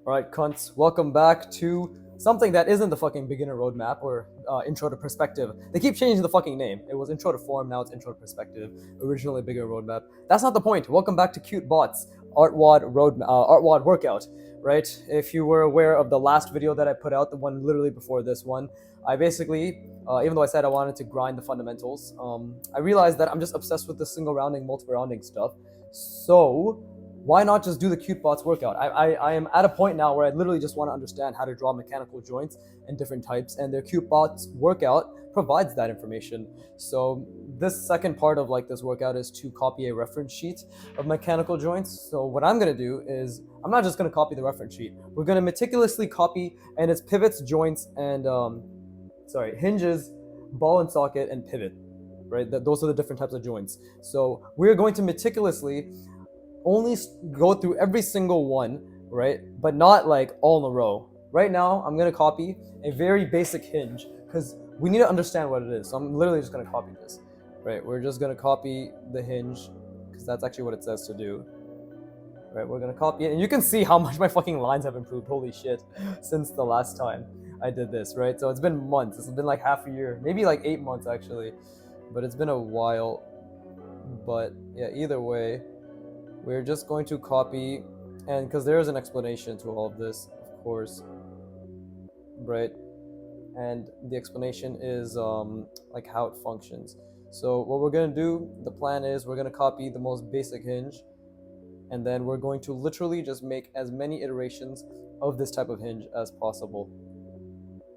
Alright, cunts, welcome back to something that isn't the fucking beginner roadmap or intro to perspective. They keep changing the fucking name. It was intro to form, now it's intro to perspective. Originally beginner roadmap. That's not the point. Welcome back to Cute Bots, artwod workout, right? If you were aware of the last video that I put out, the one literally before this one, I basically, even though I said I wanted to grind the fundamentals, I realized that I'm just obsessed with the single rounding, multiple rounding stuff. So why not just do the cute bots workout? I am at a point now where I literally just want to understand how to draw mechanical joints and different types, and their cute bots workout provides that information. So this second part of like this workout is to copy a reference sheet of mechanical joints. So what I'm going to do is I'm not just going to copy the reference sheet. We're going to meticulously copy, and it's pivots, joints, and hinges, ball and socket, and pivot, right? Those are the different types of joints. So we're going to meticulously only go through every single one, right? But not like all in a row. Right now, I'm gonna copy a very basic hinge because we need to understand what it is. So I'm literally just gonna copy this, right? We're just gonna copy the hinge because that's actually what it says to do. Right, we're gonna copy it, and you can see how much my fucking lines have improved, holy shit, since the last time I did this, right? So it's been months, it's been like half a year, maybe like 8 months actually, but it's been a while. But yeah, either way, we're just going to copy, and because there is an explanation to all of this, of course, right? And the explanation is like how it functions. So what we're gonna do, the plan is we're gonna copy the most basic hinge, and then we're going to literally just make as many iterations of this type of hinge as possible,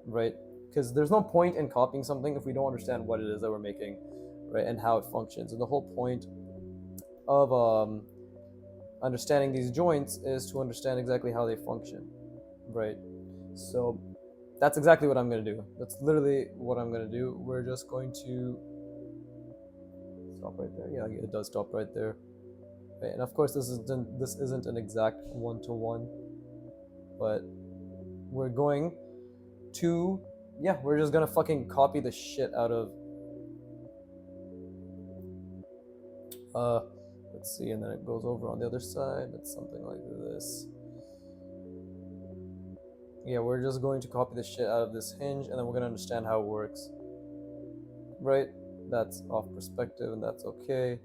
right? Because there's no point in copying something if we don't understand what it is that we're making, right, and how it functions. And the whole point of understanding these joints is to understand exactly how they function, right? So that's exactly what I'm going to do. That's literally what I'm going to do. We're just going to stop right there. Yeah, it does stop right there. Right? And of course, this isn't an exact one-to-one, but we're going to, yeah, we're just going to fucking copy the shit out of let's see, and then it goes over on the other side. It's something like this. Yeah, we're just going to copy the shit out of this hinge, and then we're going to understand how it works. Right? That's off perspective, and that's okay.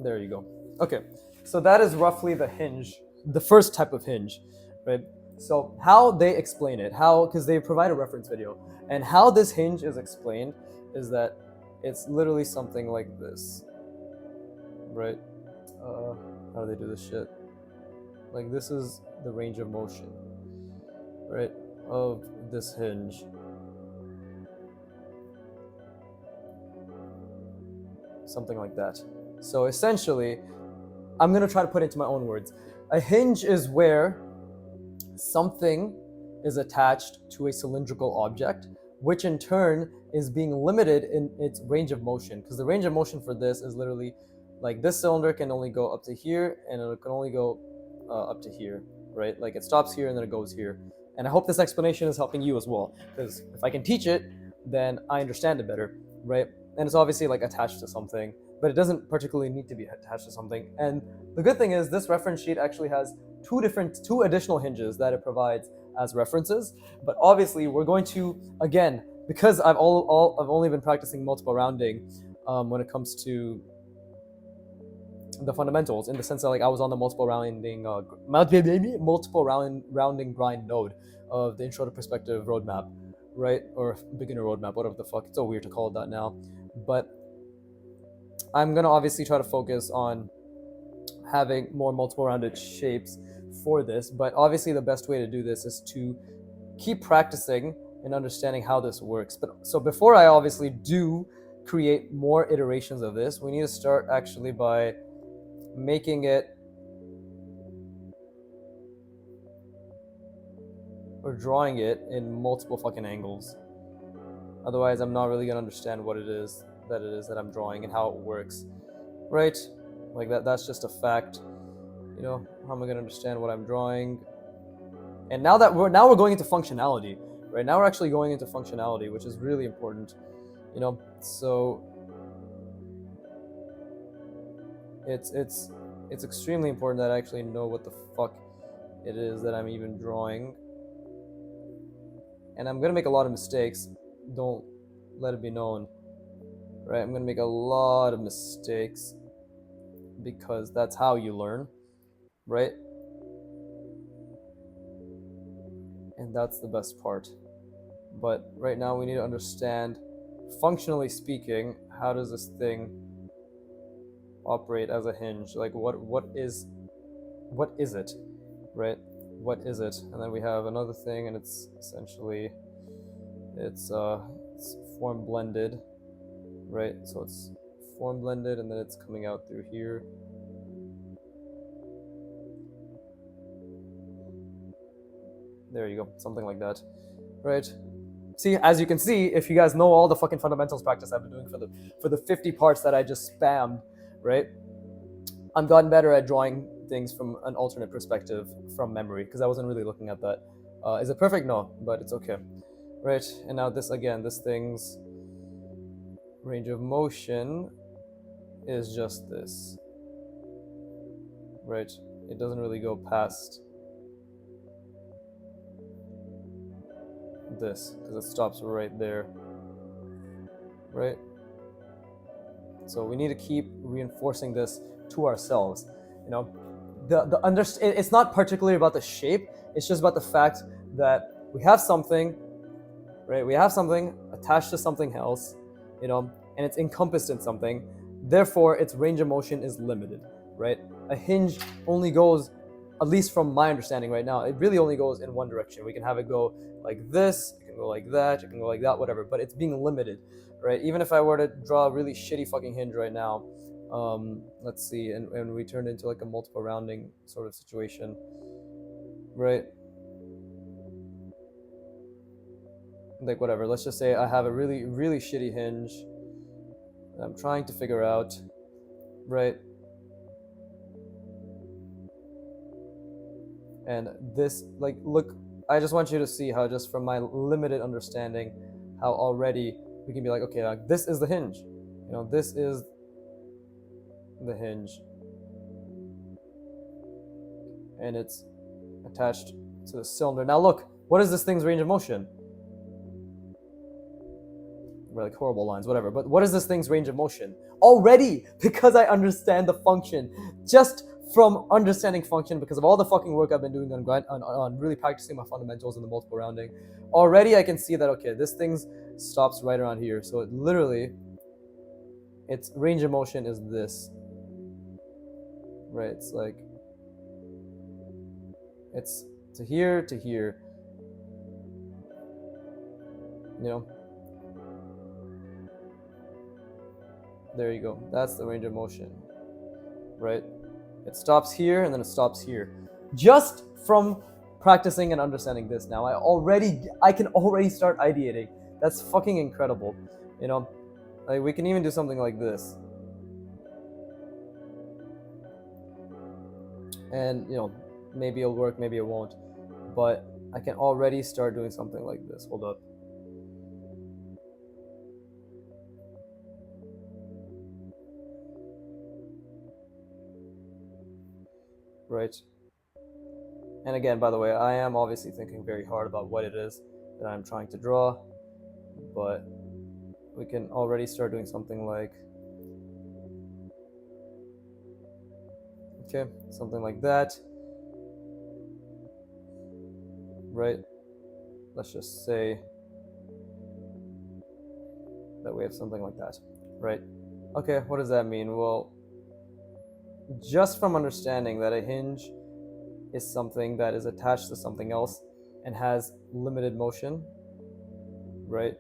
There you go. Okay, so that is roughly the hinge, the first type of hinge, right? So how they explain it, because they provide a reference video, and how this hinge is explained is that it's literally something like this, right? How do they do this shit? Like, this is the range of motion, right, of this hinge. Something like that. So essentially, I'm going to try to put it into my own words. A hinge is where something is attached to a cylindrical object, which in turn is being limited in its range of motion, because the range of motion for this is literally like this cylinder can only go up to here, and it can only go up to here, right? Like it stops here and then it goes here. And I hope this explanation is helping you as well, because if I can teach it, then I understand it better, right? And it's obviously like attached to something, but it doesn't particularly need to be attached to something. And the good thing is this reference sheet actually has two additional hinges that it provides as references. But obviously we're going to, again, because I've only been practicing multiple rounding when it comes to the fundamentals, in the sense that like I was on the multiple rounding grind node of the intro to perspective roadmap, right? Or beginner roadmap, whatever the fuck. It's so weird to call it that now. But I'm gonna obviously try to focus on having more multiple rounded shapes for this, but obviously the best way to do this is to keep practicing and understanding how this works. But so before I obviously do create more iterations of this, we need to start actually by making it or drawing it in multiple fucking angles. Otherwise, I'm not really gonna understand what it is that I'm drawing and how it works, right? Like that's just a fact. You know, how am I gonna understand what I'm drawing? And now we're going into functionality, right? Now we're actually going into functionality, which is really important, you know. So it's it's extremely important that I actually know what the fuck it is that I'm even drawing. And I'm gonna make a lot of mistakes. Don't let it be known. Right? I'm gonna make a lot of mistakes because that's how you learn, right? And that's the best part. But right now we need to understand, functionally speaking, how does this thing operate as a hinge? Like what is it, right? What is it? And then we have another thing, and it's essentially it's form blended, right? So it's form blended, and then it's coming out through here. There you go, something like that, right? See, as you can see, if you guys know all the fucking fundamentals practice I've been doing for the 50 parts that I just spammed, right? I'm gotten better at drawing things from an alternate perspective from memory because I wasn't really looking at that. Is it perfect? No, but it's okay, right? And now this again, this thing's range of motion is just this, right? It doesn't really go past this because it stops right there, right? So we need to keep reinforcing this to ourselves. You know, it's not particularly about the shape. It's just about the fact that we have something, right? We have something attached to something else, you know, and it's encompassed in something. Therefore, its range of motion is limited, right? A hinge only goes, at least from my understanding right now, it really only goes in one direction. We can have it go like this, it can go like that, it can go like that, whatever, but it's being limited, right? Even if I were to draw a really shitty fucking hinge right now, let's see, and we turned into like a multiple rounding sort of situation, right? Like whatever, let's just say I have a really, really shitty hinge that I'm trying to figure out, right? And this, like, look, I just want you to see how just from my limited understanding, how already we can be like, okay, like, this is the hinge. You know, this is the hinge. And it's attached to the cylinder. Now look, what is this thing's range of motion? We're like horrible lines, whatever. But what is this thing's range of motion? Already, because I understand the function. Just from understanding function, because of all the fucking work I've been doing on really practicing my fundamentals in the multiple rounding, already I can see that, okay, this thing stops right around here. So it literally, its range of motion is this. Right, it's like, it's to here to here. You know? There you go. That's the range of motion. Right? It stops here and then it stops here. Just from practicing and understanding this now, I can already start ideating. That's fucking incredible. You know, like we can even do something like this. And, you know, maybe it'll work, maybe it won't. But I can already start doing something like this. Hold up. Right. And again, by the way, I am obviously thinking very hard about what it is that I'm trying to draw, but we can already start doing something like, okay, something like that, right? Let's just say that we have something like that, right? Okay, what does that mean? Well, just from understanding that a hinge is something that is attached to something else and has limited motion, right?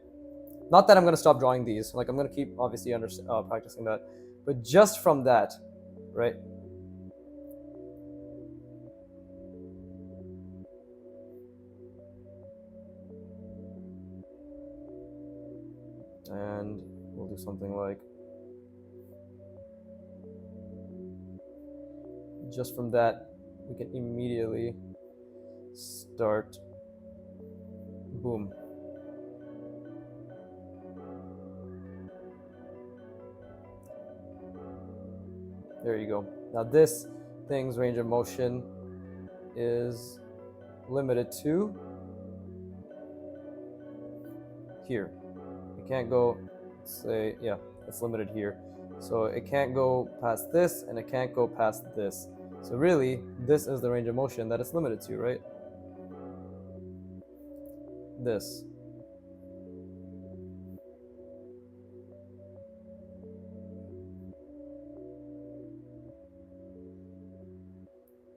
Not that I'm going to stop drawing these, like I'm going to keep obviously practicing that, but just from that, right? And we'll do something like, just from that, we can immediately start, boom. There you go. Now this thing's range of motion is limited to here. It can't go, say, yeah, it's limited here. So it can't go past this, and it can't go past this. So really, this is the range of motion that it's limited to, right? This.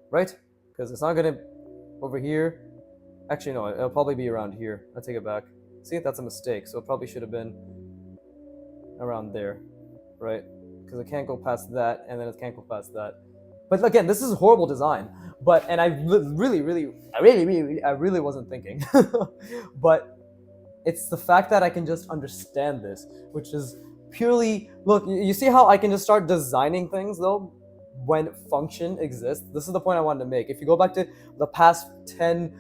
Right? Because it's not going to, over here, actually no, it'll probably be around here. I'll take it back. See, that's a mistake. So it probably should have been around there, right? Because it can't go past that, and then it can't go past that. But again, this is horrible design. But and I really wasn't thinking. But it's the fact that I can just understand this, which is purely look. You see how I can just start designing things though when function exists. This is the point I wanted to make. If you go back to the past 10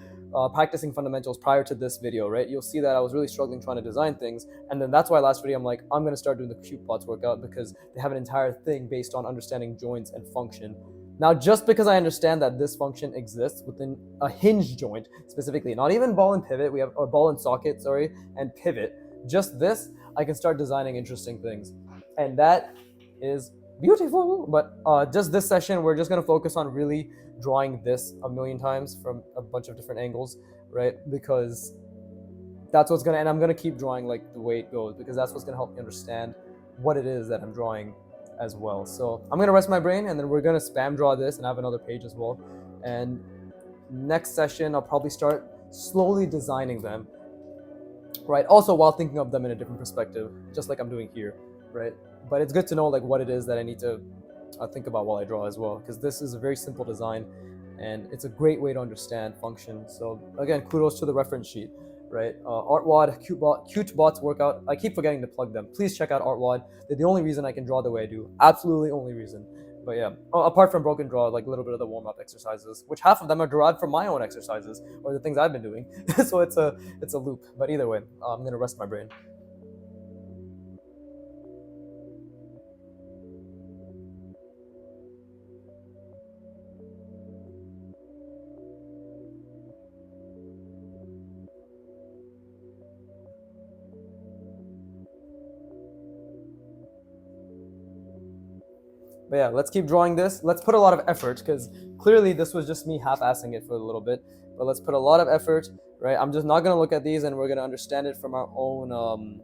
practicing fundamentals prior to this video, right, you'll see that I was really struggling trying to design things, and then that's why last video I'm like, I'm gonna start doing the cube plots workout because they have an entire thing based on understanding joints and function. Now, just because I understand that this function exists within a hinge joint, specifically, not even ball and pivot, we have, or ball and socket, sorry, and pivot, just this, I can start designing interesting things. And that is beautiful. But just this session, we're just gonna focus on really drawing this a million times from a bunch of different angles, right? Because that's what's gonna, and I'm gonna keep drawing like the way it goes, because that's what's gonna help me understand what it is that I'm drawing as well. So I'm gonna rest my brain, and then we're gonna spam draw this and have another page as well. And next session, I'll probably start slowly designing them, right? Also while thinking of them in a different perspective, just like I'm doing here, right? But it's good to know like what it is that I need to think about while I draw as well, because this is a very simple design, and it's a great way to understand function. So again, kudos to the reference sheet, right? Artwod, Qtbots workout. I keep forgetting to plug them. Please check out Artwod. They're the only reason I can draw the way I do. Absolutely only reason. But yeah, apart from broken draw, like a little bit of the warm-up exercises, which half of them are derived from my own exercises or the things I've been doing. So it's a loop. But either way, I'm gonna rest my brain. But yeah, let's keep drawing this. Let's put a lot of effort, because clearly this was just me half-assing it for a little bit. But let's put a lot of effort, right? I'm just not going to look at these, and we're going to understand it from our own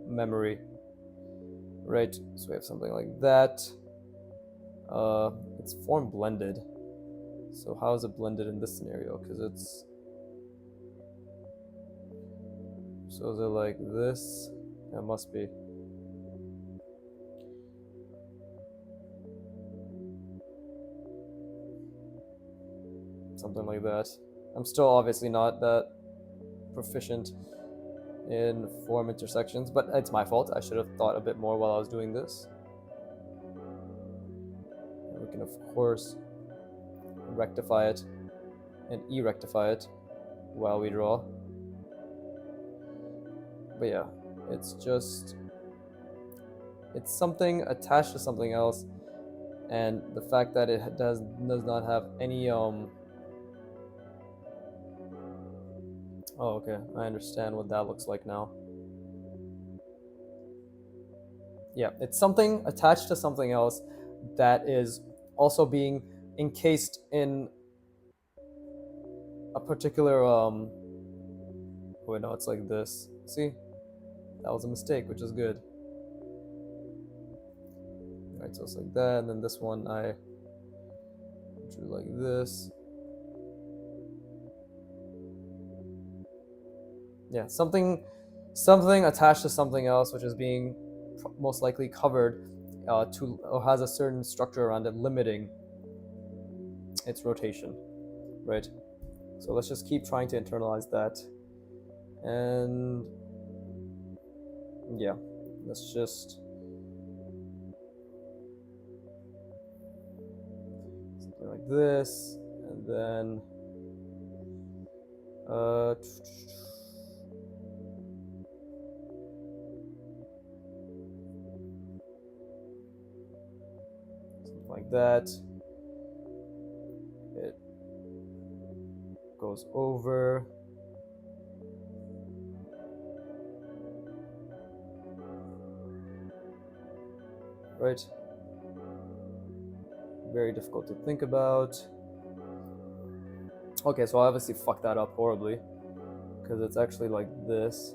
memory, right? So we have something like that. It's form blended. So how is it blended in this scenario? Because it's... So is it like this? It must be. Something like that. I'm still obviously not that proficient in form intersections, but it's my fault. I should have thought a bit more while I was doing this. And we can of course rectify it and e-rectify it while we draw. But yeah, it's something attached to something else, and the fact that it does not have any Oh, okay. I understand what that looks like now. Yeah, it's something attached to something else that is also being encased in a particular wait, no, it's like this. See? That was a mistake, which is good. Alright, so it's like that, and then this one I drew like this. Yeah, something attached to something else, which is being most likely covered to, or has a certain structure around it limiting its rotation, right? So let's just keep trying to internalize that, and yeah, let's just something like this, and then like that. goes over. Right? Very difficult to think about. Okay, so I obviously fucked that up horribly, because it's actually like this.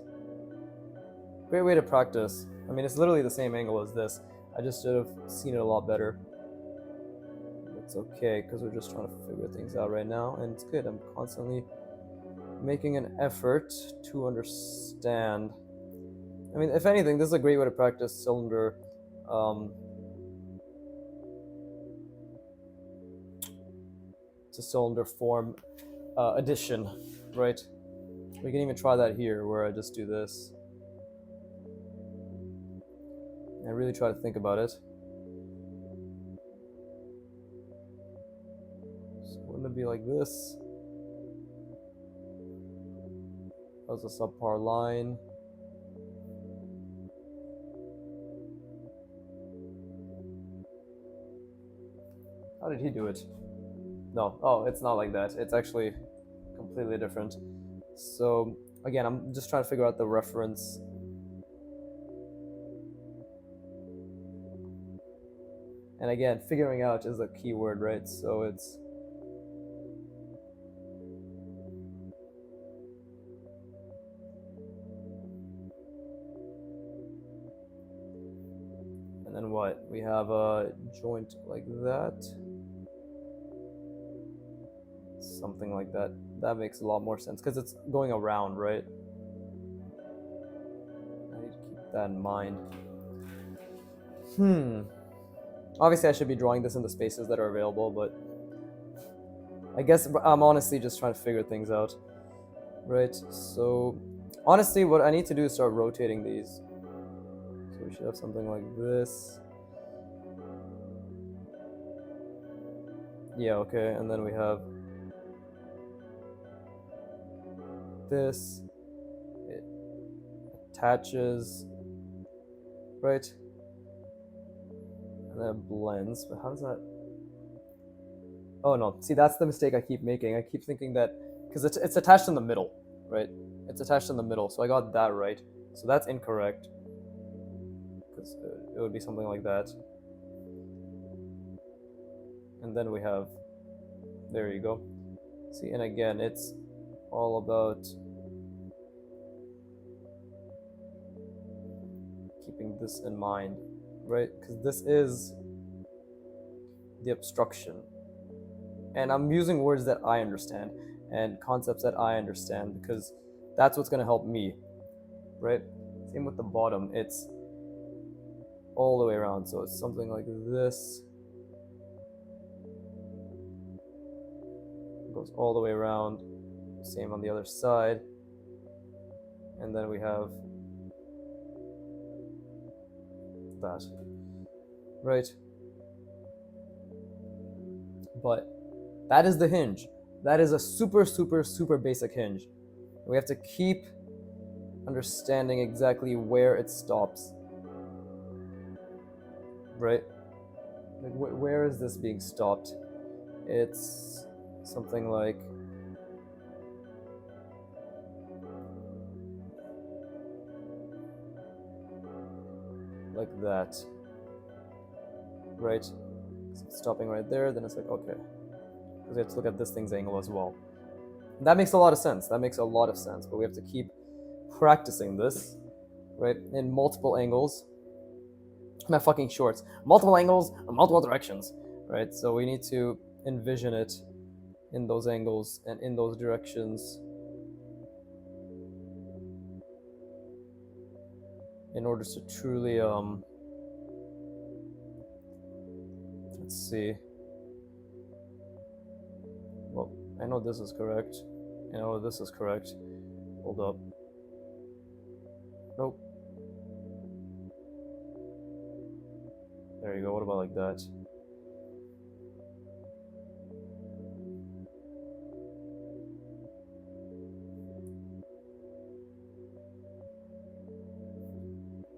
Great way to practice. I mean, it's literally the same angle as this. I just should have seen it a lot better. It's okay, because we're just trying to figure things out right now, and it's good. I'm constantly making an effort to understand. I mean, if anything, this is a great way to practice cylinder to cylinder form addition, right? We can even try that here, where I just do this. I really try to think about it. So wouldn't it be like this? That was a subpar line. How did he do it? No, oh, it's not like that. It's actually completely different. So again, I'm just trying to figure out the reference. And again, figuring out is a key word, right? So it's and then what? We have a joint like that. Something like that. That makes a lot more sense because it's going around, right? I need to keep that in mind. Obviously, I should be drawing this in the spaces that are available, but I guess I'm honestly just trying to figure things out, right? So, honestly, what I need to do is start rotating these. So we should have something like this. Yeah, okay, and then we have this. It attaches, right? And then it blends, but how does that... Oh no, see, that's the mistake I keep making. I keep thinking that, because it's attached in the middle, right? It's attached in the middle, so I got that right. So that's incorrect, because it would be something like that. And then we have, there you go. See, and again, it's all about keeping this in mind, right? Because this is the obstruction. And I'm using words that I understand and concepts that I understand because that's what's going to help me, right? Same with the bottom. It's all the way around. So it's something like this. It goes all the way around. Same on the other side. And then we have that, right? But that is the hinge. That is a super, super, super basic hinge. We have to keep understanding exactly where it stops, right? Like, where is this being stopped? It's something like that, right? So it's stopping right there, then it's like, okay, because we have to look at this thing's angle as well. That makes a lot of sense. That makes a lot of sense, but we have to keep practicing this, right? In multiple angles. My fucking shorts. Multiple angles, multiple directions, right? So we need to envision it in those angles and in those directions in order to truly, let's see. Well, I know this is correct. I know this is correct. Hold up. Nope. There you go. What about like that?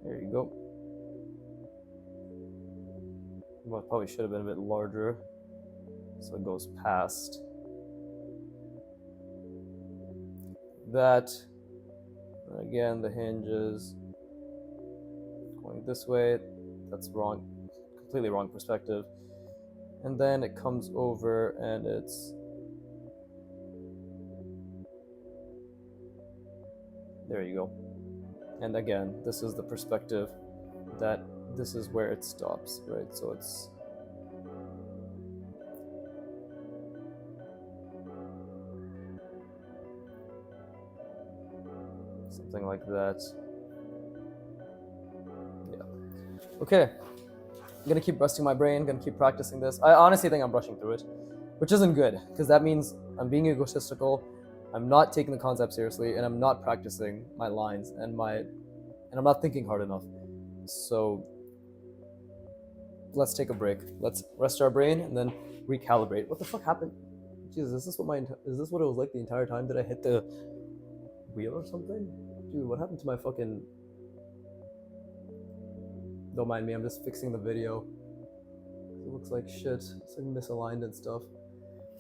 There you go. Well, it probably should have been a bit larger, so it goes past. that. And again, the hinge is going this way. That's wrong, completely wrong perspective. And then it comes over and it's, there you go. And again, this is the perspective that this is where it stops, right? So it's something like that. Yeah. Okay. I'm gonna keep rusting my brain, gonna keep practicing this. I honestly think I'm rushing through it, which isn't good, because that means I'm being egotistical, I'm not taking the concept seriously, and I'm not practicing my lines and I'm not thinking hard enough. So let's take a break. Let's rest our brain and then recalibrate. What the fuck happened? Jesus, is this what it was like the entire time? Did I hit the wheel or something? Dude, what happened to my fucking... Don't mind me, I'm just fixing the video. It looks like shit. It's like misaligned and stuff.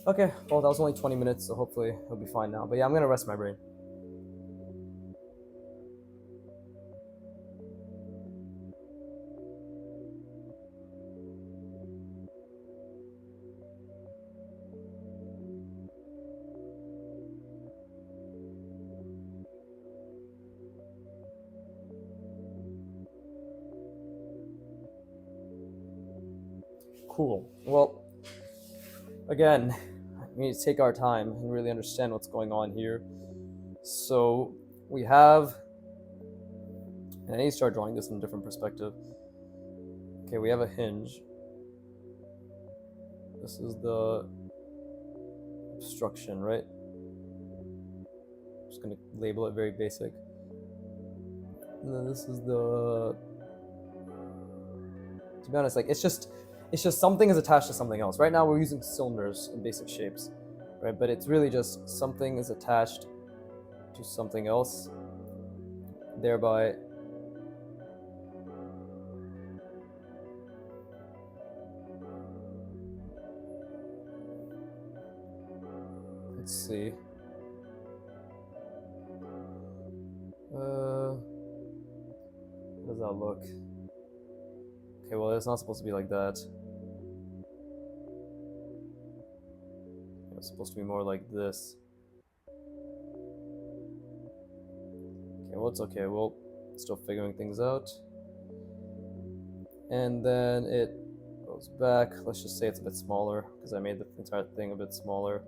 Okay, well that was only 20 minutes, so hopefully it'll be fine now. But yeah, I'm gonna rest my brain. Cool. Well, again, we need to take our time and really understand what's going on here. So we have, and I need to start drawing this in a different perspective. Okay, we have a hinge. This is the obstruction, right? I'm just gonna label it very basic. And then this is the, to be honest, like it's just something is attached to something else. Right now we're using cylinders in basic shapes, right? But it's really just something is attached to something else, thereby let's see. How does that look? Okay, well it's not supposed to be like that. It's supposed to be more like this. Okay, well it's okay. We'll still figuring things out. And then it goes back. Let's just say it's a bit smaller because I made the entire thing a bit smaller.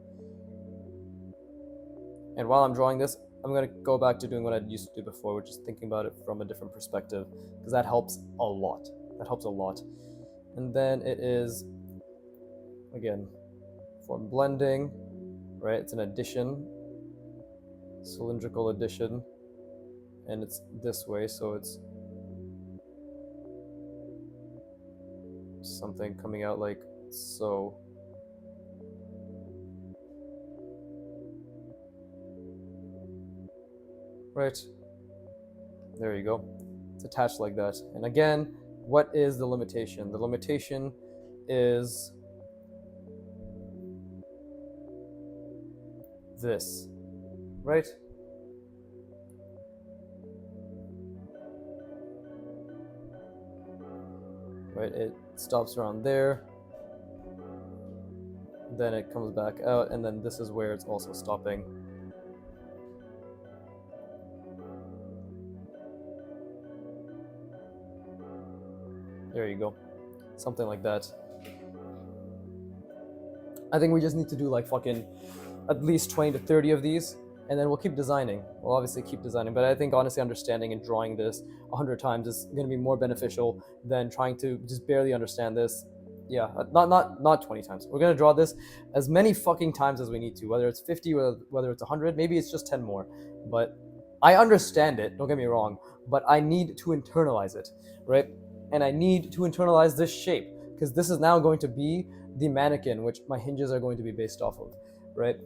And while I'm drawing this, I'm going to go back to doing what I used to do before, which is thinking about it from a different perspective, because that helps a lot. That helps a lot. And then it is, again, form blending, right? It's an addition, cylindrical addition, and it's this way, so it's something coming out like so. Right, there you go. It's attached like that. And again, what is the limitation? The limitation is this, right? Right, it stops around there, then it comes back out, and then this is where it's also stopping. There you go. Something like that. I think we just need to do like fucking at least 20 to 30 of these, and then we'll keep designing. We'll obviously keep designing, but I think honestly understanding and drawing this 100 times is going to be more beneficial than trying to just barely understand this. Yeah, not 20 times. We're going to draw this as many fucking times as we need to, whether it's 50 or whether it's 100, maybe it's just 10 more. But I understand it, don't get me wrong, but I need to internalize it, right? And I need to internalize this shape, because this is now going to be the mannequin, which my hinges are going to be based off of, right?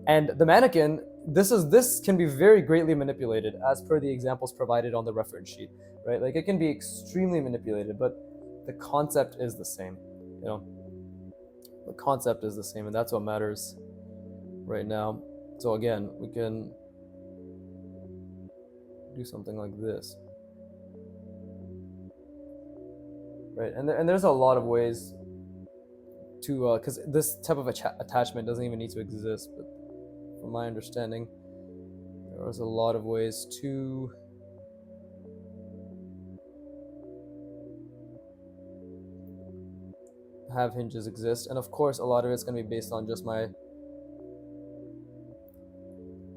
And the mannequin, this can be very greatly manipulated as per the examples provided on the reference sheet, right? Like it can be extremely manipulated, but the concept is the same, you know? The concept is the same, and that's what matters right now. So again, we can do something like this, right? And there's a lot of ways to, because this type of attachment doesn't even need to exist, but from my understanding, there's a lot of ways to have hinges exist, and of course a lot of it's going to be based on just my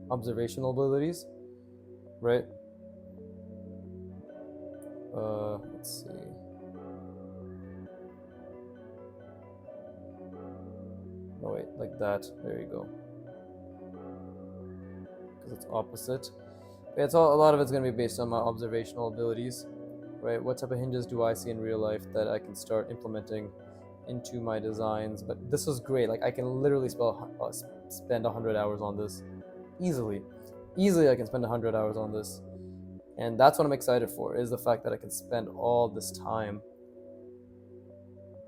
observational abilities, right? Let's see. No, wait, like that. There you go. Because it's opposite. But it's all, a lot of it's going to be based on my observational abilities, right? What type of hinges do I see in real life that I can start implementing into my designs? But this is great. Like, I can literally spend 100 hours on this easily. I can spend 100 hours on this, and that's what I'm excited for, is the fact that I can spend all this time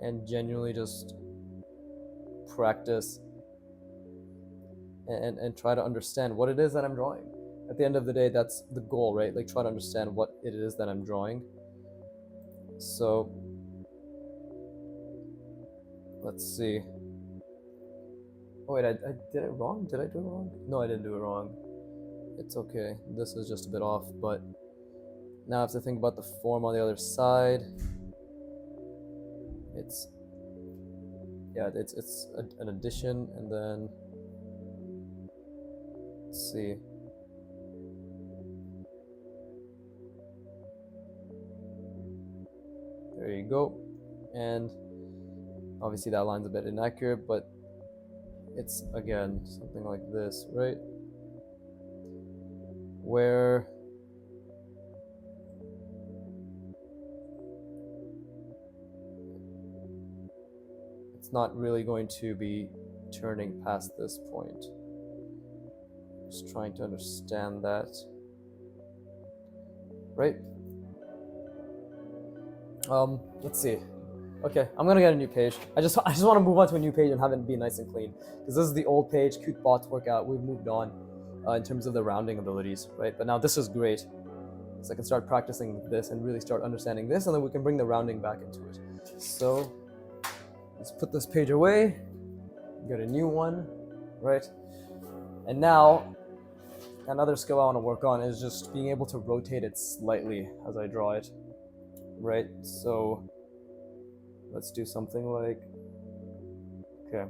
and genuinely just practice and try to understand what it is that I'm drawing. At the end of the day, that's the goal, right? Like, try to understand what it is that I'm drawing. So let's see. Oh wait, I did it wrong? Did I do it wrong? No, I didn't do it wrong. It's okay. This is just a bit off, but now I have to think about the form on the other side. It's an addition, and then let's see. There you go. And obviously that line's a bit inaccurate, but it's again something like this, right? Where it's not really going to be turning past this point. Just trying to understand that, right? Let's see. Okay, I'm gonna get a new page. I just want to move on to a new page and have it be nice and clean, because this is the old page. Cute bots workout. We've moved on in terms of the rounding abilities, right? But now this is great, so I can start practicing this and really start understanding this, and then we can bring the rounding back into it. So let's put this page away. Get a new one, right? And now another skill I want to work on is just being able to rotate it slightly as I draw it, right? So let's do something like, okay.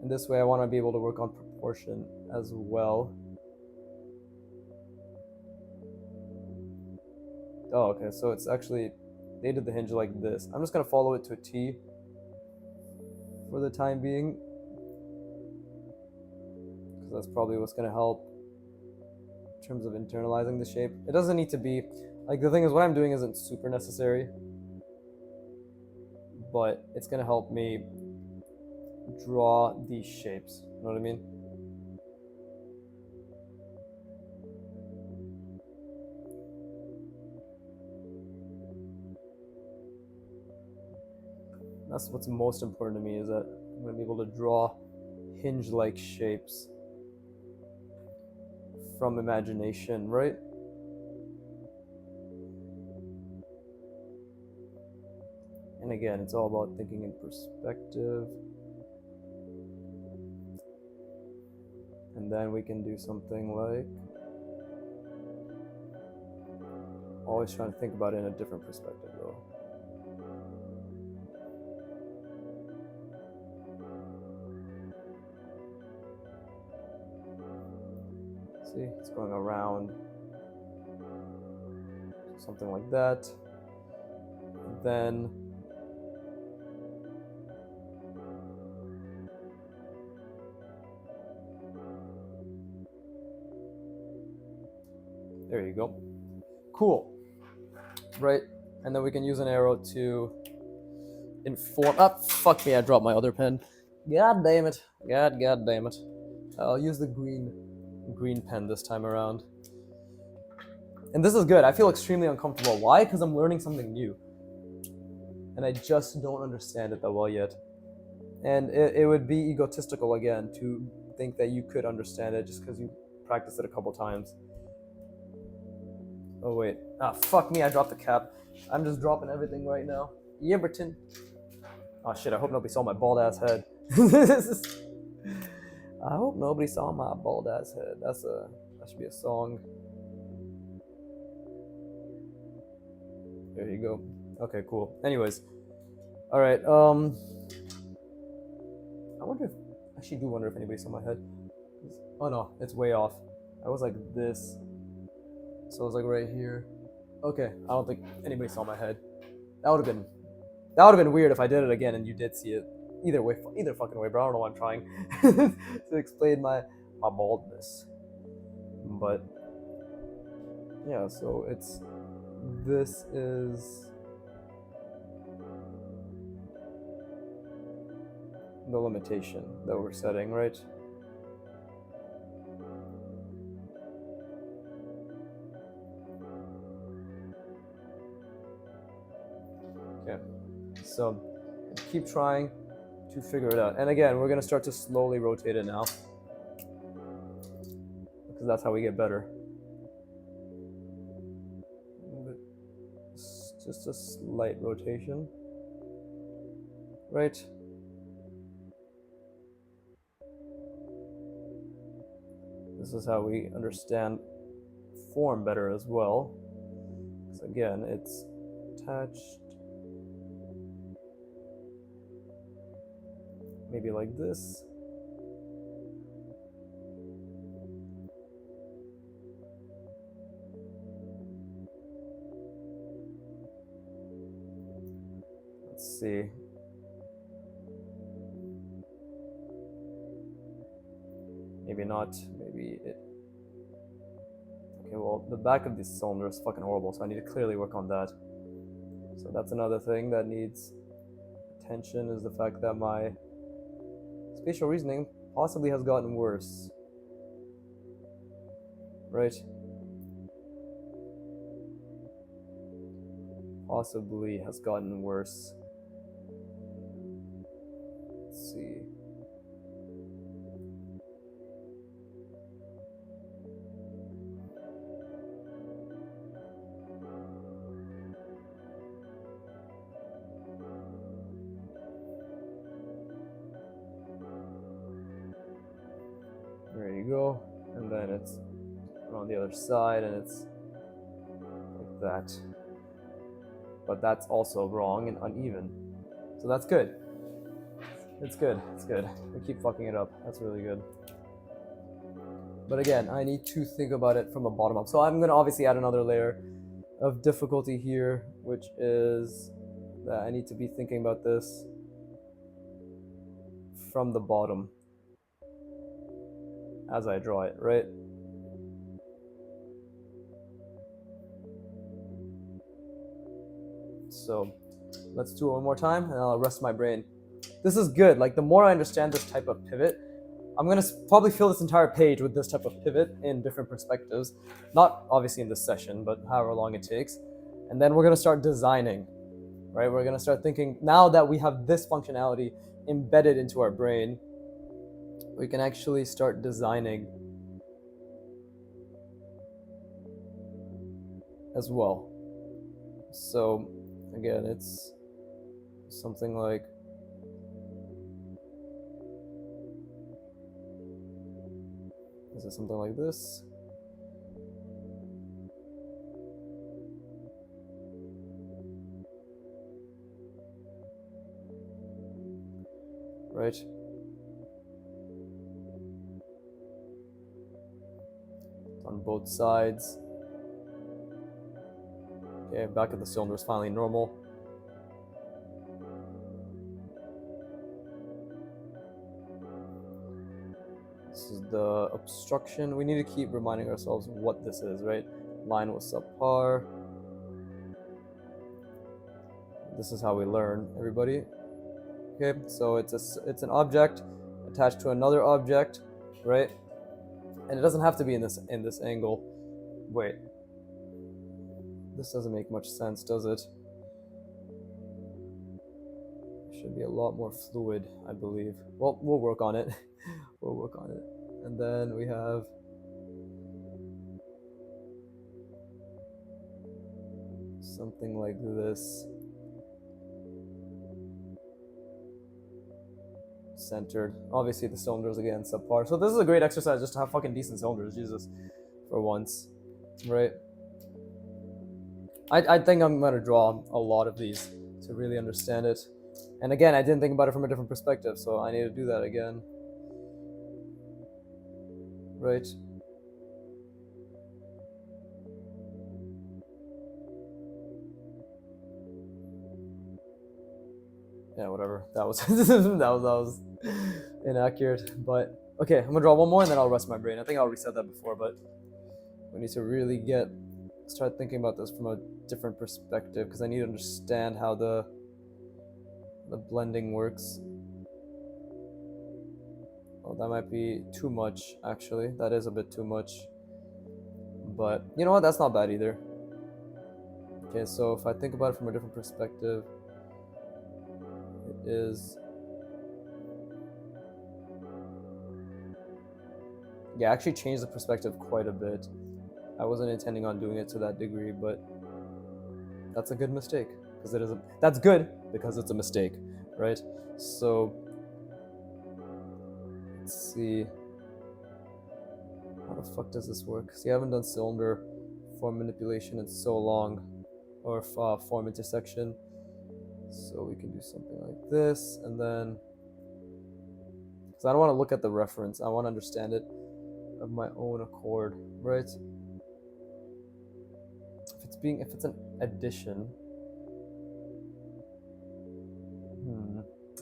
And this way I want to be able to work on proportion as well. Oh, okay, so it's actually, they did the hinge like this. I'm just going to follow it to a T for the time being, because that's probably what's going to help in terms of internalizing the shape. It doesn't need to be, like, the thing is, what I'm doing isn't super necessary, but it's going to help me draw these shapes. You know what I mean? That's what's most important to me, is that I'm going to be able to draw hinge-like shapes from imagination, right? And again, it's all about thinking in perspective. And then we can do something like, always trying to think about it in a different perspective though. See, it's going around, something like that. And then there you go. Cool. Right? And then we can use an arrow to inform. Ah, fuck me, I dropped my other pen. God damn it. God damn it. I'll use the green pen this time around. And this is good. I feel extremely uncomfortable. Why? Because I'm learning something new. And I just don't understand it that well yet. And it would be egotistical again to think that you could understand it just because you practiced it a couple times. Oh wait, fuck me, I dropped the cap. I'm just dropping everything right now. Yibberton. Oh shit, I hope nobody saw my bald ass head. I hope nobody saw my bald ass head. That should be a song. There you go. Okay, cool. Anyways. Alright, I wonder if, I actually do wonder if anybody saw my head. Oh no, it's way off. I was like this. So I was like right here. Okay, I don't think anybody saw my head. That would have been weird if I did it again and you did see it. Either fucking way, bro. I don't know why I'm trying to explain my baldness. But yeah, so this is the limitation that we're setting, right? Okay, so keep trying to figure it out. And again, we're gonna start to slowly rotate it now, because that's how we get better. Just a slight rotation, right? This is how we understand form better as well. So again, it's attached, maybe like this. Let's see. Maybe not, maybe it. Okay, well, the back of this cylinder is fucking horrible, so I need to clearly work on that. So that's another thing that needs attention, is the fact that my spatial reasoning possibly has gotten worse. Right? Possibly has gotten worse. Let's see. There you go. And then it's on the other side, and it's like that. But that's also wrong and uneven. So that's good. It's good. It's good. We keep fucking it up. That's really good. But again, I need to think about it from the bottom up. So I'm going to obviously add another layer of difficulty here, which is that I need to be thinking about this from the bottom as I draw it, right? So let's do it one more time, and I'll rest my brain. This is good. Like, the more I understand this type of pivot, I'm gonna probably fill this entire page with this type of pivot in different perspectives. Not obviously in this session, but however long it takes. And then we're gonna start designing, right? We're gonna start thinking, now that we have this functionality embedded into our brain, we can actually start designing as well. So again, it's something like something like this. Right? On both sides. Okay, back of the cylinder is finally normal. This is the obstruction. We need to keep reminding ourselves what this is, right? Line was subpar. This is how we learn, everybody. Okay, so it's an object attached to another object, right? And it doesn't have to be in this angle. Wait. This doesn't make much sense, does it? should be a lot more fluid, I believe. Well, we'll work on it. We'll work on it. And then we have something like this. Centered. Obviously the cylinders again subpar. So this is a great exercise just to have fucking decent cylinders, Jesus. For once. Right? I think I'm gonna draw a lot of these to really understand it. And again, I didn't think about it from a different perspective, so I need to do that again. Right? Yeah, whatever. That was that was inaccurate. But okay, I'm gonna draw one more and then I'll rest my brain. I think I already said that before, but we need to really start thinking about this from a different perspective because I need to understand how the blending works. Oh, that might be too much, actually. That is a bit too much. But you know what? That's not bad either. Okay, so if I think about it from a different perspective, it is... Yeah, I actually changed the perspective quite a bit. I wasn't intending on doing it to that degree, but that's a good mistake. Because it is that's good because it's a mistake, right? So let's see. How the fuck does this work? See, I haven't done cylinder form manipulation in so long, or form intersection. So we can do something like this, and then, because I don't want to look at the reference, I want to understand it of my own accord, right? If it's an addition.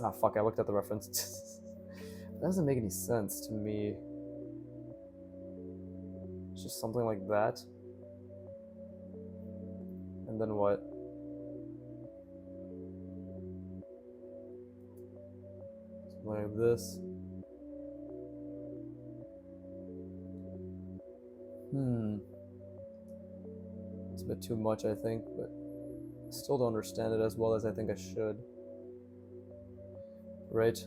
Ah, fuck! I looked at the reference. That doesn't make any sense to me. It's just something like that. And then what? Something like this. It's a bit too much, I think, but I still don't understand it as well as I think I should. Right?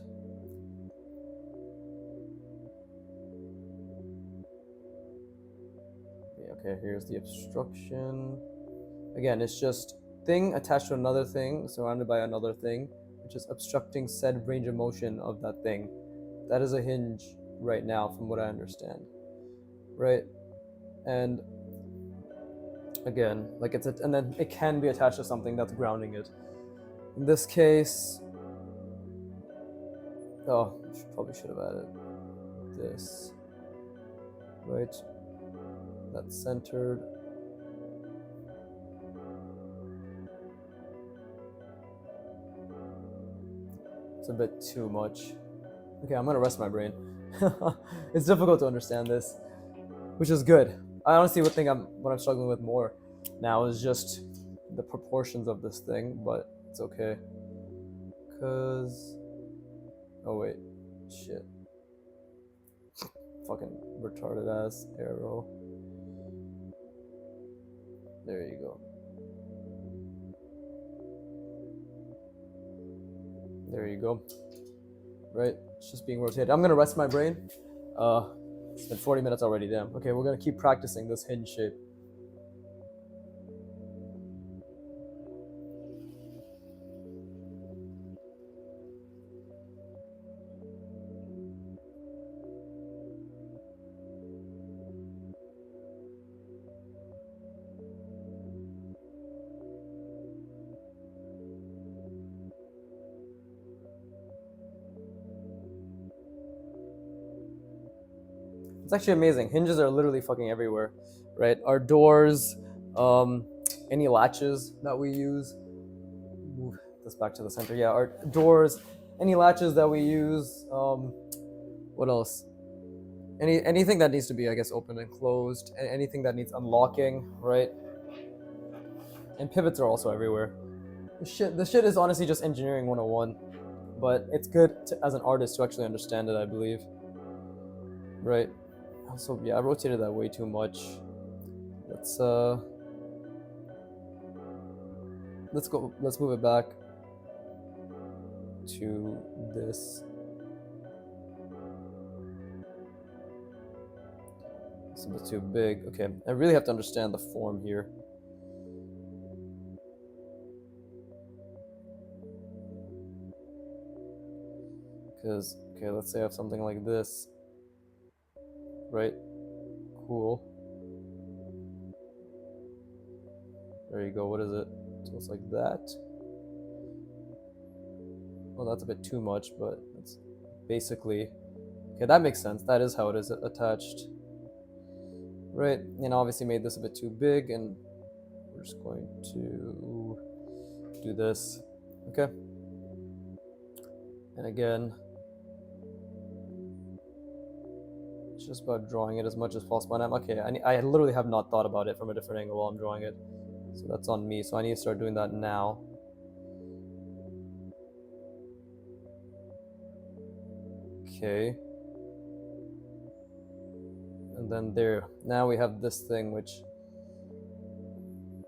Yeah, okay, here's the obstruction. Again, it's just thing attached to another thing, surrounded by another thing, which is obstructing said range of motion of that thing. That is a hinge right now, from what I understand. Right? And again, like and then it can be attached to something that's grounding it. In this case, probably should have added this. Right? That's centered. It's a bit too much. Okay, I'm gonna rest my brain. It's difficult to understand this, which is good. I honestly would think what I'm struggling with more now is just the proportions of this thing, but it's okay. Cause, oh wait, shit. Fucking retarded ass arrow. There you go. There you go. Right, it's just being rotated. I'm gonna rest my brain. It's been 40 minutes already, damn. Okay, we're gonna keep practicing this hinge shape. It's actually amazing. Hinges are literally fucking everywhere, right? Our doors, any latches that we use. Move this back to the center. Yeah, our doors, any latches that we use. What else? Anything that needs to be, I guess, open and closed. Anything that needs unlocking, right? And pivots are also everywhere. This shit is honestly just engineering 101, but it's good as an artist to actually understand it, I believe. Right. Also, yeah, I rotated that way too much. Let's move it back. to this. It's a bit too big. Okay, I really have to understand the form here. Because, okay, let's say I have something like this. Right? Cool. There you go. What is it? So it's like that. Well, that's a bit too much, but it's basically... Okay, that makes sense. That is how it is attached. Right, and obviously made this a bit too big, and we're just going to do this. Okay. And again, it's just about drawing it as much as possible. And I'm okay. I literally have not thought about it from a different angle while I'm drawing it, so that's on me. So I need to start doing that now. Okay. And then there. Now we have this thing, which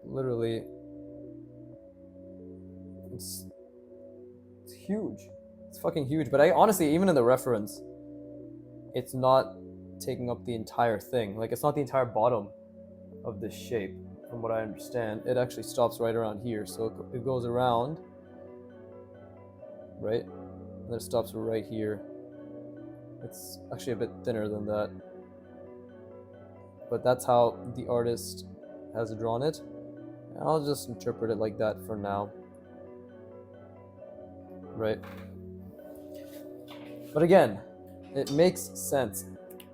literally it's huge. It's fucking huge. But I honestly, even in the reference, it's not taking up the entire thing. Like, it's not the entire bottom of this shape, from what I understand. It actually stops right around here. So it goes around, right? And then it stops right here. It's actually a bit thinner than that. But that's how the artist has drawn it. And I'll just interpret it like that for now. Right? But again, it makes sense.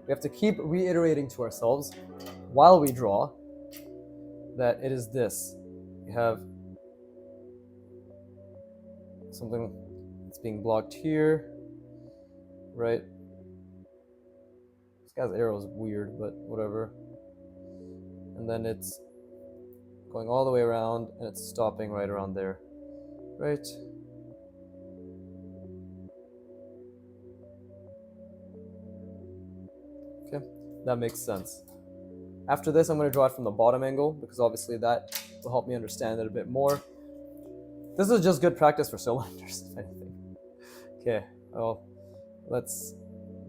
We have to keep reiterating to ourselves while we draw that it is this. You have something that's being blocked here, right? This guy's arrow is weird, but whatever. And then it's going all the way around, and it's stopping right around there, right? Okay, that makes sense. After this, I'm going to draw it from the bottom angle, because obviously that will help me understand it a bit more. This is just good practice for cylinders, if anything. Okay, well, let's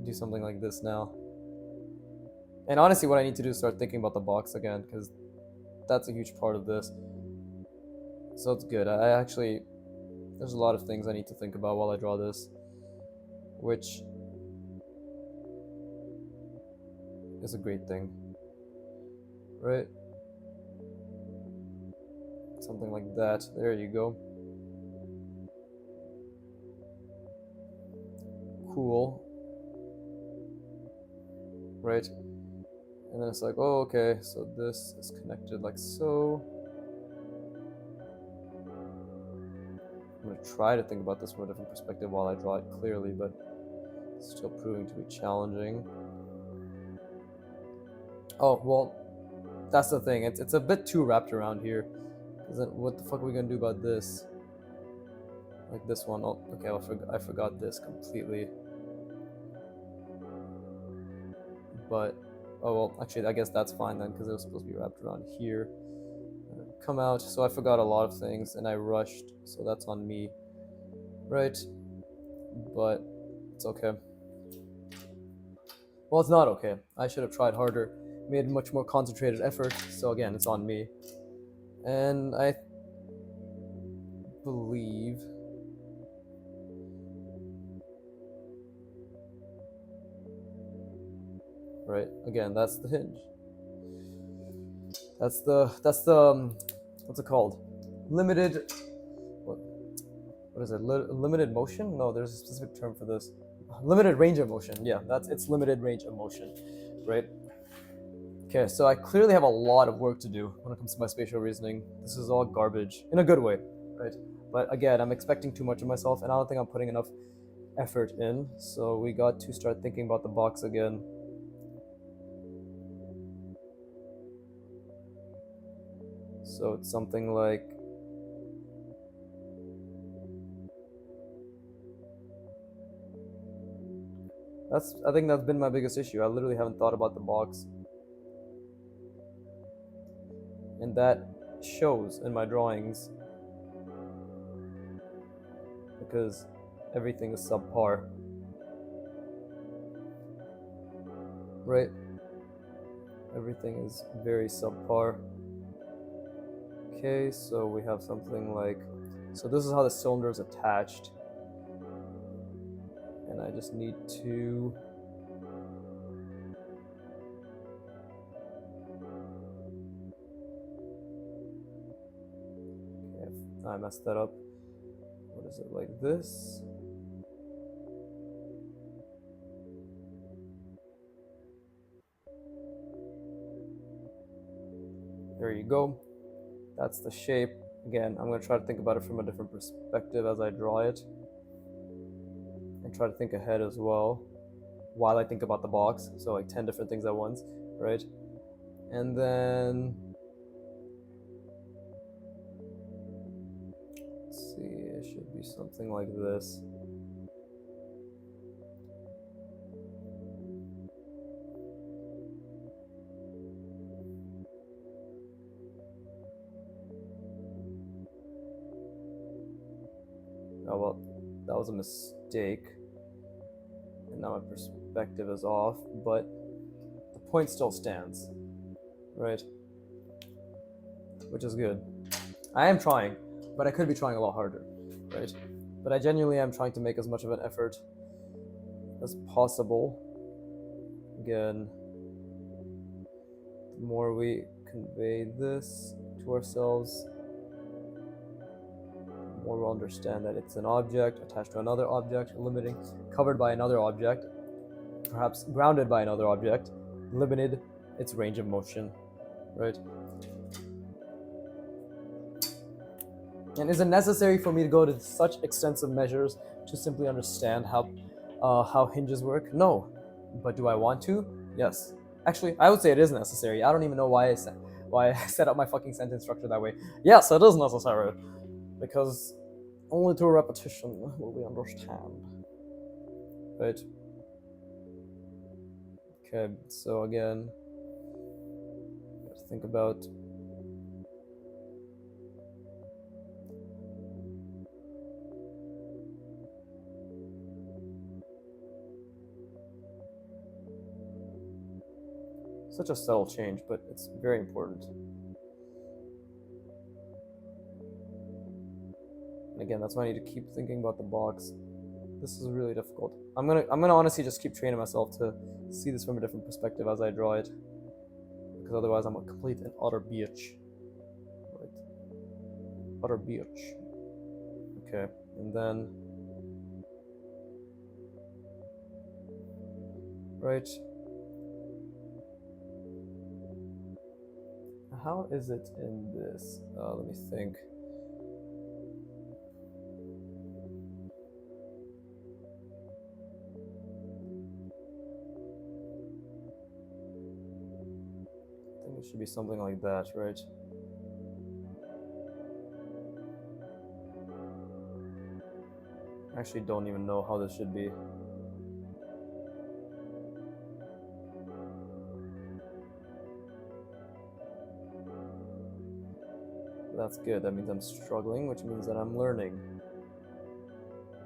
do something like this now. And honestly, what I need to do is start thinking about the box again, because that's a huge part of this. So it's good. I actually, there's a lot of things I need to think about while I draw this, which is a great thing, right? Something like that. There you go. Cool. Right? And then it's like, oh, okay, so this is connected like so. I'm going to try to think about this from a different perspective while I draw it clearly, but it's still proving to be challenging. Oh, well, that's the thing. It's a bit too wrapped around here. Because then what the fuck are we going to do about this? Like this one. Oh, okay, I forgot this completely. But, oh well, actually, I guess that's fine then, because it was supposed to be wrapped around here. Come out, so I forgot a lot of things, and I rushed, so that's on me, right? But it's okay. Well, it's not okay. I should have tried harder, made much more concentrated effort, so again, it's on me. And I believe... Right, again, that's the hinge. That's the what's it called? Limited, what is it? Limited motion? No, there's a specific term for this. Limited range of motion. Yeah, it's limited range of motion, right? Okay, so I clearly have a lot of work to do when it comes to my spatial reasoning. This is all garbage, in a good way, right? But again, I'm expecting too much of myself, and I don't think I'm putting enough effort in, so we got to start thinking about the box again. So it's something like... I think that's been my biggest issue. I literally haven't thought about the box. And that shows in my drawings. Because everything is subpar. Right? Everything is very subpar. Okay, so we have something like, so this is how the cylinder is attached. And I just need to I messed that up. What is it, like this? There you go. That's the shape. Again, I'm going to try to think about it from a different perspective as I draw it. And try to think ahead as well while I think about the box. So like 10 different things at once, right? And then, let's see, it should be something like this. Oh well, that was a mistake. And now my perspective is off, but the point still stands, right? Which is good. I am trying, but I could be trying a lot harder, right? But I genuinely am trying to make as much of an effort as possible. Again, the more we convey this to ourselves, the more we'll understand that it's an object attached to another object, limiting, covered by another object, perhaps grounded by another object, limited its range of motion, right? And is it necessary for me to go to such extensive measures to simply understand how hinges work? No. But do I want to? Yes. Actually, I would say it is necessary. I don't even know why I set up my fucking sentence structure that way. Yes, it is necessary. Because only through repetition will we understand. Right? Okay, so again, let's think about such a subtle change, but it's very important. And again, that's why I need to keep thinking about the box. This is really difficult. I'm gonna honestly just keep training myself to see this from a different perspective as I draw it, because otherwise I'm a complete and utter bitch. Right. Utter bitch. Okay, and then right. How is it in this? Let me think. I think it should be something like that, right? I actually don't even know how this should be. That's good. That means I'm struggling, which means that I'm learning.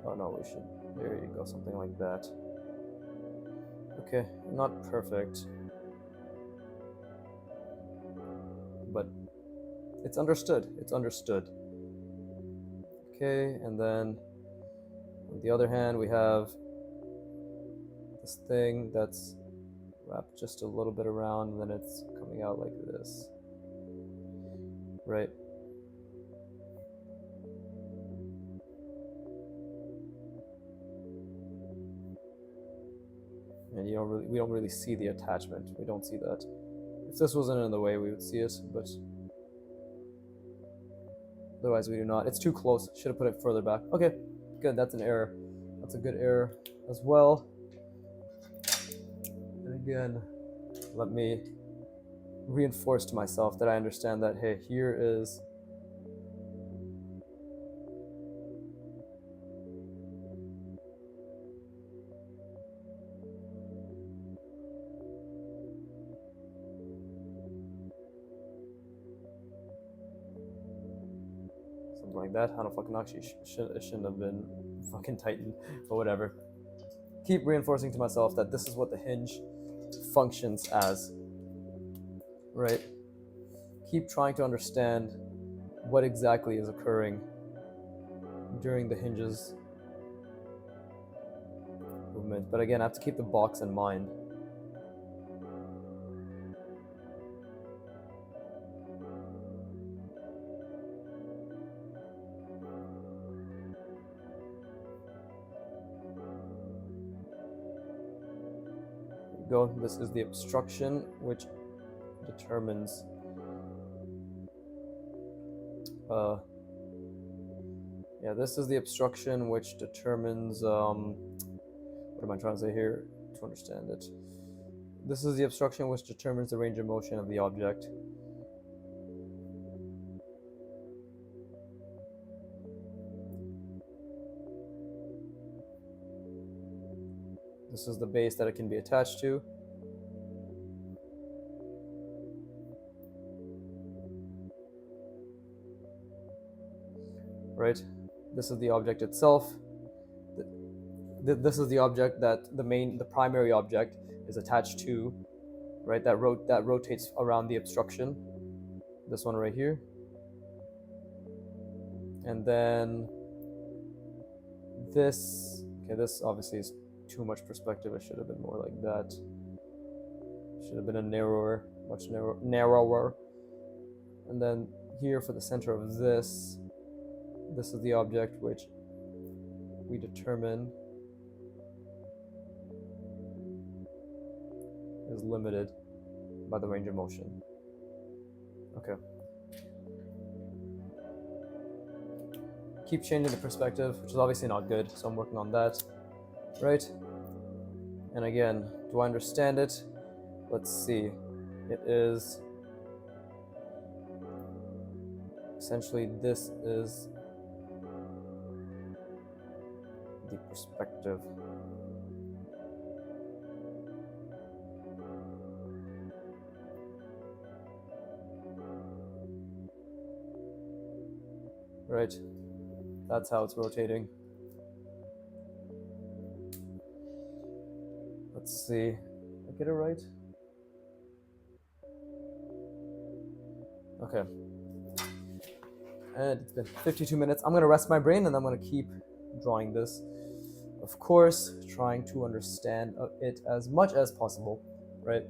Oh no, we should. There you go, something like that. Okay, not perfect, but it's understood. It's understood. Okay, and then on the other hand, we have this thing that's wrapped just a little bit around, and then it's coming out like this. Right? And we don't really see the attachment. We don't see that. If this wasn't in the way, we would see it, but otherwise we do not. It's too close. Should have put it further back. Okay, good. That's an error. That's a good error as well. And again, let me reinforce to myself that I understand that, hey, here is something like that. I don't fucking know. Actually, it shouldn't have been fucking tightened, but whatever. Keep reinforcing to myself that this is what the hinge functions as, right? Keep trying to understand what exactly is occurring during the hinges movement. But again, I have to keep the box in mind. Go. This is the obstruction which determines this is the obstruction which determines what am I trying to say here to understand it? This is the obstruction which determines the range of motion of the object. This is the base that it can be attached to. Right? This is the object itself. This is the object that the primary object is attached to, right? That rotates around the obstruction. This one right here. And then this, okay, this obviously is too much perspective. It should have been more like that. Should have been a much narrower. And then here for the center of this is the object which we determine is limited by the range of motion. Okay. Keep changing the perspective, which is obviously not good, so I'm working on that. Right? And again, do I understand it? Let's see. It is essentially this is the perspective. Right? That's how it's rotating. Let's see. Did I get it right? Okay. And it's been 52 minutes. I'm gonna rest my brain and I'm gonna keep drawing this. Of course, trying to understand it as much as possible, right?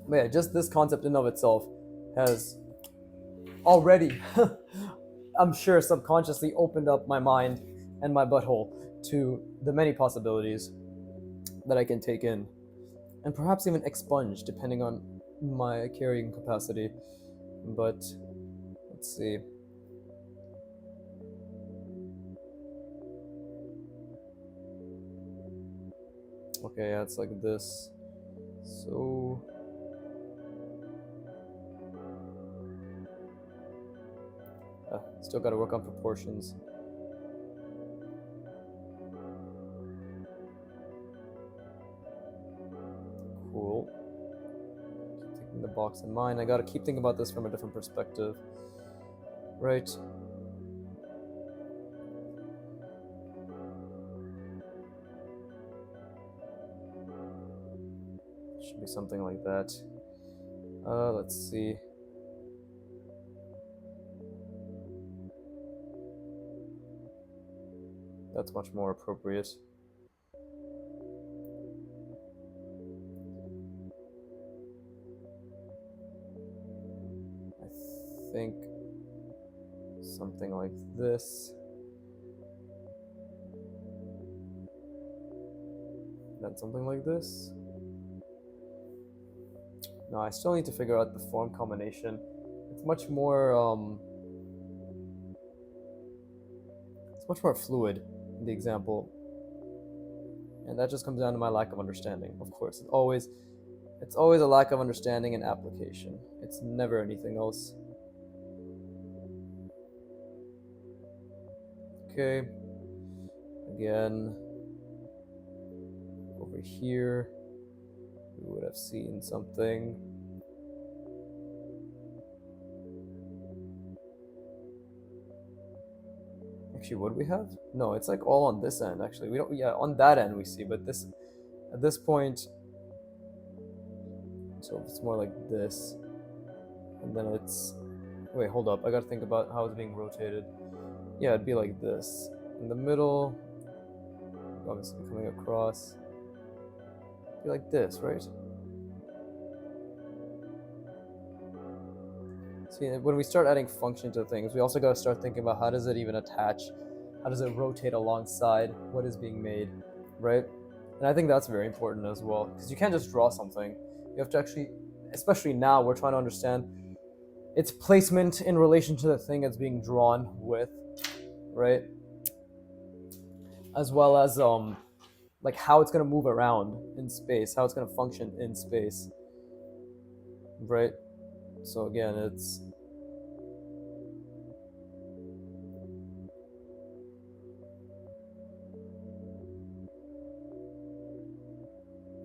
But yeah, just this concept in of itself has already, I'm sure, subconsciously opened up my mind and my butthole to the many possibilities that I can take in, and perhaps even expunge depending on my carrying capacity. But let's see. Okay, yeah, it's like this. So still got to work on proportions. Cool. Keep taking the box in mind. I got to keep thinking about this from a different perspective. Right. Should be something like that. Let's see. That's much more appropriate. I think something like this. Then something like this. No, I still need to figure out the form combination. It's much more fluid in the example, and that just comes down to my lack of understanding. Of course, it's always a lack of understanding and application. It's never anything else. Okay. Again, over here, we would have seen something. Actually, would we have? No, it's like all on this end, actually. We don't, yeah, on that end we see, but this, at this point, so it's more like this. And then it's, wait, hold up. I gotta think about how it's being rotated. Yeah, it'd be like this. In the middle, obviously coming across. It'd be like this, right? See, when we start adding function to things, we also gotta start thinking about how does it even attach? How does it rotate alongside what is being made, right? And I think that's very important as well, because you can't just draw something. You have to actually, especially now, we're trying to understand its placement in relation to the thing it's being drawn with, right? As well as like how it's gonna move around in space, how it's gonna function in space, right? So again, it's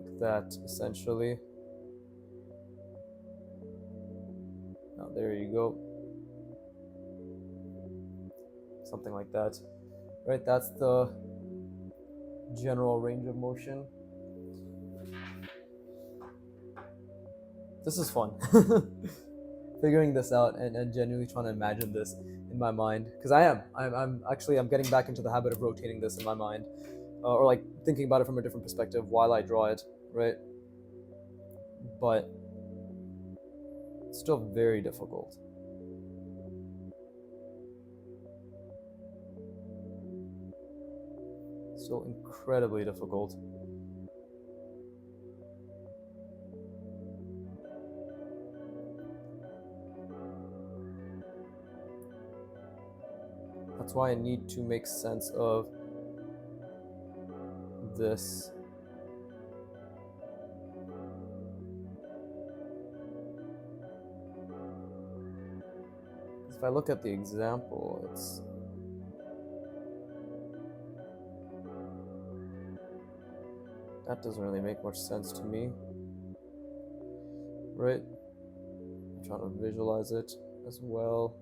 like that essentially. Now there you go. Something like that, right? That's the general range of motion. This is fun. Figuring this out and genuinely trying to imagine this in my mind, because I'm actually I'm getting back into the habit of rotating this in my mind, or like thinking about it from a different perspective while I draw it, right? But it's still very difficult. Still incredibly difficult. That's why I need to make sense of this. If I look at the example, that doesn't really make much sense to me, right? I'm trying to visualize it as well.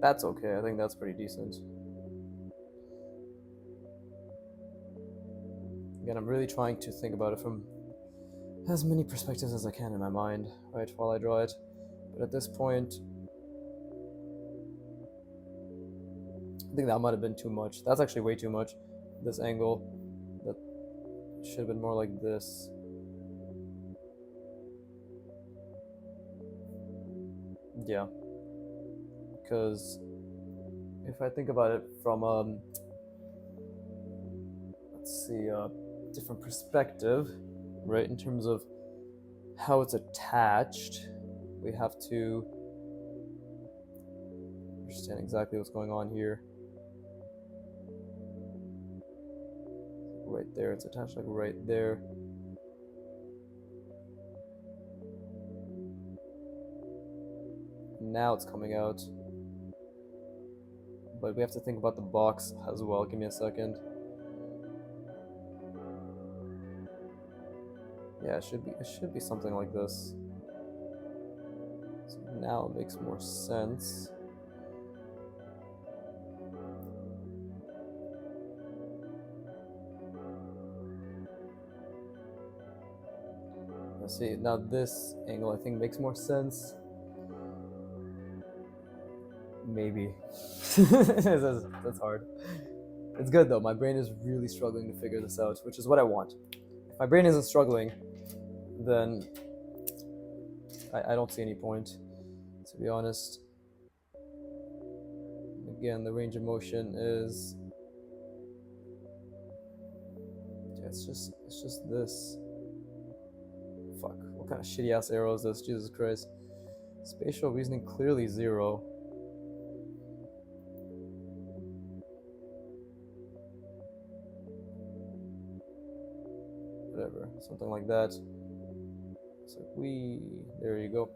That's okay, I think that's pretty decent. Again, I'm really trying to think about it from as many perspectives as I can in my mind, right, while I draw it. But at this point, I think that might have been too much. That's actually way too much. This angle, that should have been more like this. Yeah. Because if I think about it from let's see, a different perspective, right, in terms of how it's attached, we have to understand exactly what's going on here. Right there, it's attached like right there. Now it's coming out. But we have to think about the box as well. Give me a second. Yeah, it should be something like this. So now it makes more sense. Let's see, now this angle I think makes more sense. Maybe. That's hard. It's good though, my brain is really struggling to figure this out, which is what I want. If my brain isn't struggling, then I don't see any point, to be honest. Again, the range of motion is, yeah, it's just this. Fuck, what kind of shitty ass arrow is this? Jesus Christ. Spatial reasoning clearly 0. Whatever, something like that. So there you go.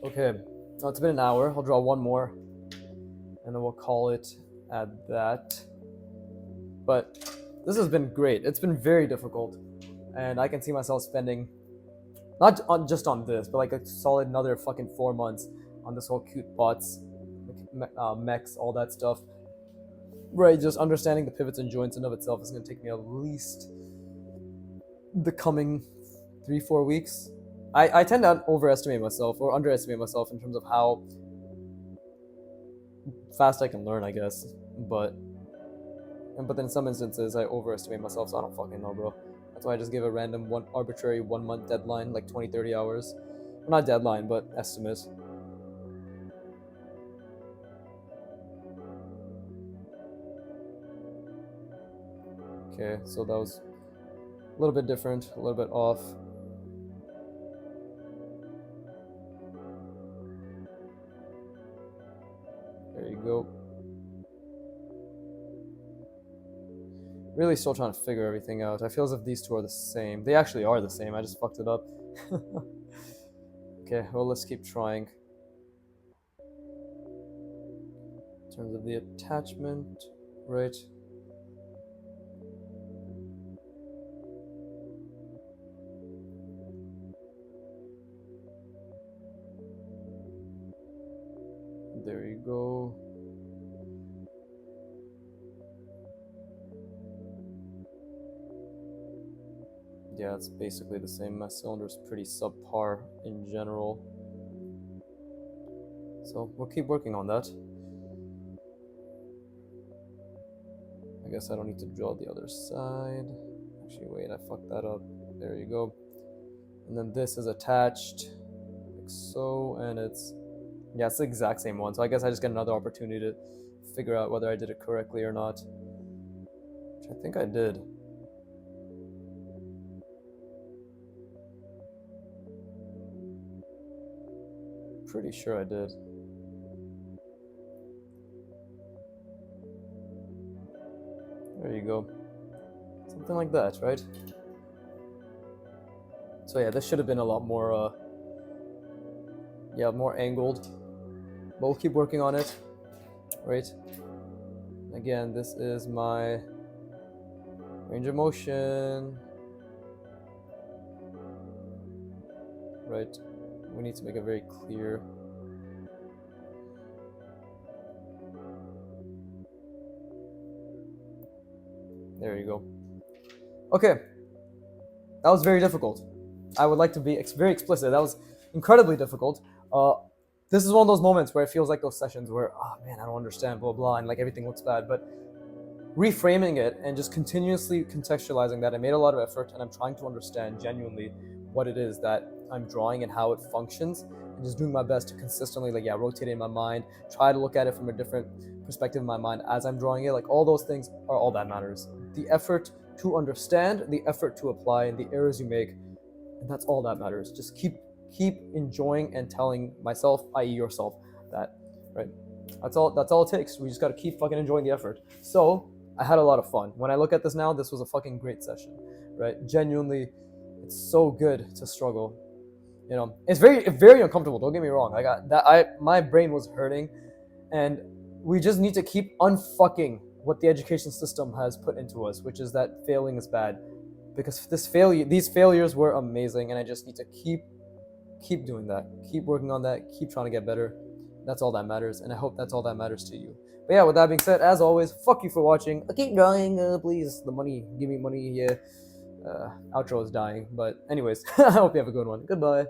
Okay, now it's been an hour. I'll draw one more, and then we'll call it at that. But this has been great. It's been very difficult, and I can see myself spending not just on this, but like a solid another fucking 4 months on this whole cute bots, mechs, all that stuff. Right, just understanding the pivots and joints in of itself is going to take me at least the coming 3-4 weeks. I tend to overestimate myself or underestimate myself in terms of how fast I can learn, I guess. But then in some instances I overestimate myself, so I don't fucking know, bro. That's why I just give a random arbitrary 1 month deadline, like 20-30 hours. Well, not deadline, but estimate. Okay, so that was a little bit different, a little bit off. There you go. Really still trying to figure everything out. I feel as if these two are the same. They actually are the same, I just fucked it up. Okay, well, let's keep trying. In terms of the attachment, right? There you go. Yeah, it's basically the same. My cylinder's pretty subpar in general. So we'll keep working on that. I guess I don't need to draw the other side. Actually, wait, I fucked that up. There you go. And then this is attached, like so, and it's the exact same one. So I guess I just get another opportunity to figure out whether I did it correctly or not. Which I think I did. Pretty sure I did. There you go. Something like that, right? So yeah, this should have been a lot more, more angled. But we'll keep working on it, right? Again, this is my range of motion. Right, we need to make it very clear. There you go. Okay, that was very difficult. I would like to be very explicit. That was incredibly difficult. This is one of those moments where it feels like those sessions where, oh man, I don't understand, blah, blah, and like everything looks bad. But reframing it and just continuously contextualizing that, I made a lot of effort and I'm trying to understand genuinely what it is that I'm drawing and how it functions, and just doing my best to consistently, rotate it in my mind, try to look at it from a different perspective in my mind as I'm drawing it. Like, all those things are all that matters. The effort to understand, the effort to apply, and the errors you make, and that's all that matters. Just keep enjoying and telling myself, i.e. yourself, that, right? That's all it takes. We just gotta keep fucking enjoying the effort. So I had a lot of fun. When I look at this now, this was a fucking great session, right? Genuinely, it's so good to struggle. You know, it's very, very uncomfortable. Don't get me wrong. My brain was hurting, and we just need to keep unfucking what the education system has put into us, which is that failing is bad. Because these failures were amazing, and I just need to keep doing that, keep working on that, keep trying to get better. That's all that matters, and I hope that's all that matters to you. But yeah, with that being said, as always, fuck you for watching. Keep drawing, please. The money, give me money. Yeah, outro is dying, but anyways, I hope you have a good one. Goodbye.